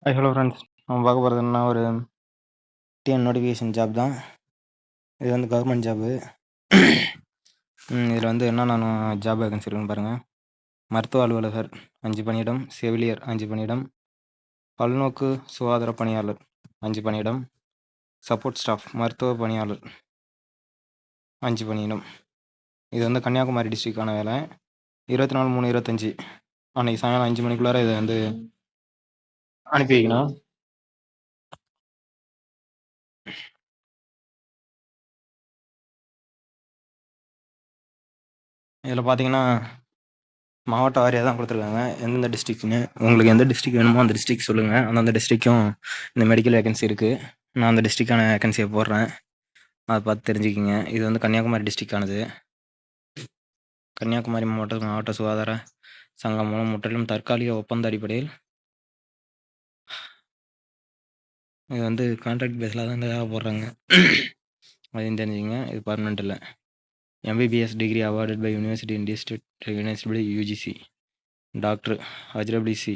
Hello friends. நம்ம பார்க்க போகிறது என்ன, ஒரு டிஎன் நோட்டிஃபிகேஷன் ஜாப் தான். இது வந்து கவர்மெண்ட் ஜாபு. இதில் வந்து என்னென்ன ஜாப் வேகன்சி இருக்குன்னு பாருங்கள். மருத்துவ அலுவலகர் 5 பணியிடம், செவிலியர் 5 பணியிடம், பல்நோக்கு சுகாதார பணியாளர் 5 பணியிடம், சப்போர்ட் ஸ்டாஃப் மருத்துவ பணியாளர் 5 பணியிடம். இது வந்து கன்னியாகுமரி டிஸ்ட்ரிக்டான வேலை. 24/3/25 அன்றைக்கி சாயங்காலம் 5 மணிக்குள்ளார இதை வந்து அனுப்பி வைக்கணும். இதில் பார்த்தீங்கன்னா மாவட்ட வாரியாக தான் கொடுத்துருக்காங்க, எந்தெந்த டிஸ்ட்ரிக்ட்னு. உங்களுக்கு எந்த டிஸ்ட்ரிக் வேணுமோ அந்த டிஸ்ட்ரிக் சொல்லுங்கள். அந்தந்த டிஸ்ட்ரிக்கும் இந்த மெடிக்கல் வேகன்சி இருக்குது. நான் அந்த டிஸ்ட்ரிக்டான வேகன்சியை போடுறேன், அதை பார்த்து தெரிஞ்சுக்கிங்க. இது வந்து கன்னியாகுமரி டிஸ்ட்ரிக்டானது. கன்னியாகுமரி மாவட்ட சுகாதார சங்கம் மூலம் முற்றிலும் தற்காலிக ஒப்பந்த அடிப்படையில் இது வந்து கான்ட்ராக்ட் பேஸில் தான் இந்த வேலை போடுறாங்க. அதையும் தெரிஞ்சுக்கிங்க. இது பர்மனெண்ட் இல்லை. MBBS degree awarded by university in district recognised by UGC. Doctor அஜ்ரப்லி சி.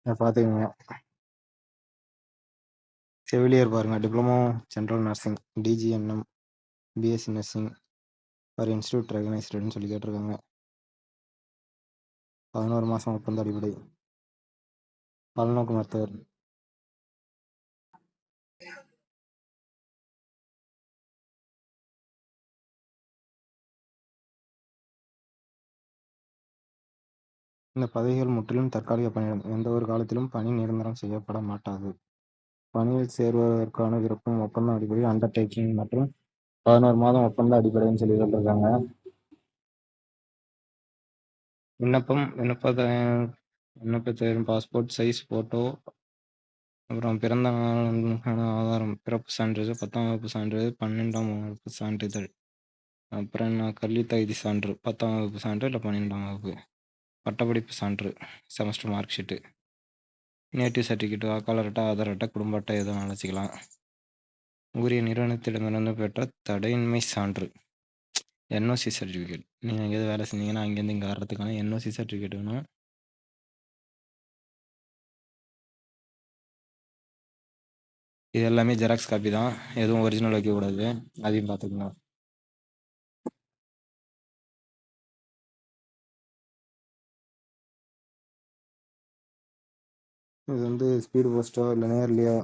பார்த்துக்கங்க. செவிலியர் பாருங்கள், diploma general nursing, DGNM, BSc nursing for institute ரெகனைஸ்டுன்னு சொல்லி கேட்டிருக்காங்க. 11 மாதம் ஒப்பந்த அடிப்படை. பல்நோக்கு மருத்துவர். இந்த பதவிகள் முற்றிலும் தற்காலிக பணியிடம். எந்த ஒரு காலத்திலும் பணி நிரந்தரம் செய்யப்பட மாட்டாது. பணியில் சேருவதற்கான விருப்பம் ஒப்பந்த அடிப்படையில் அண்டர்டேக்கிங் மற்றும் 11 மாதம் ஒப்பந்த அடிப்படைன்னு சொல்லி சொல்லியிருக்காங்க. விண்ணப்பத்தின் பாஸ்போர்ட் சைஸ் ஃபோட்டோ, அப்புறம் பிறந்த நாளுக்கான ஆதாரம், பிறப்பு சான்றிதழ், 10ஆம் வகுப்பு சான்றிதழ், 12ஆம் வகுப்பு சான்றிதழ், அப்புறம் என்ன கல்வி தகுதி சான்று, 10ஆம் வகுப்பு சான்று இல்லை 12ஆம் வகுப்பு, பட்டப்படிப்பு சான்று, semester mark sheet, native certificate, வாக்காளர் அட்டை, ஆதார் அட்டை, குடும்ப அட்டை எதுவும் அழைச்சிக்கலாம். உரிய நிறுவனத்திடமிருந்து பெற்ற தடையின்மை சான்று, NOC சர்டிஃபிகேட். நீங்கள் எங்கேயாவது வேலை செஞ்சீங்கன்னா அங்கேருந்து இங்கே வர்றதுக்கான NOC சர்டிஃபிகேட் வேணும். இது எல்லாமே ஜெராக்ஸ் காப்பி தான், எதுவும் ஒரிஜினல் வைக்கக்கூடாது, அதையும் பார்த்துக்கணும். இது வந்து ஸ்பீடு போஸ்ட்டோ இல்லை நேர்லையோ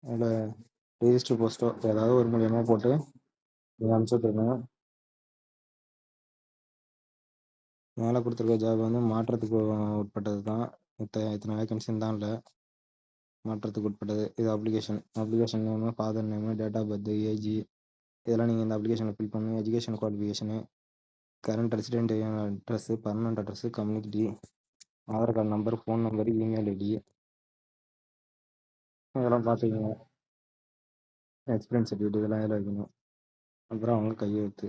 இல்லை ரெஜிஸ்டர் போஸ்ட்டோ ஏதாவது ஒரு மூலியமாக போட்டு நீங்கள் அனுப்பிச்சுட்ருங்க. மேலே கொடுத்துருக்க ஜாப் வந்து மாற்றத்துக்கு உட்பட்டது தான். இத்தனை வேகன்சின்னு தான் இல்லை, மாற்றத்துக்கு உட்பட்டது. இது application name, father name, date of birth, age, இதெல்லாம் நீங்கள் இந்த அப்ளிகேஷனில் ஃபில் பண்ணணும். Education qualification, current resident address, permanent address, community, Aadhaar card number, phone number, email ID இதெல்லாம் பார்த்துக்கோங்க. எக்ஸ்பீரியன்ஸ் சர்டிஃபிகேட் இதெல்லாம் இதில் வைக்கணும். அப்புறம் அவங்க கையெழுத்து.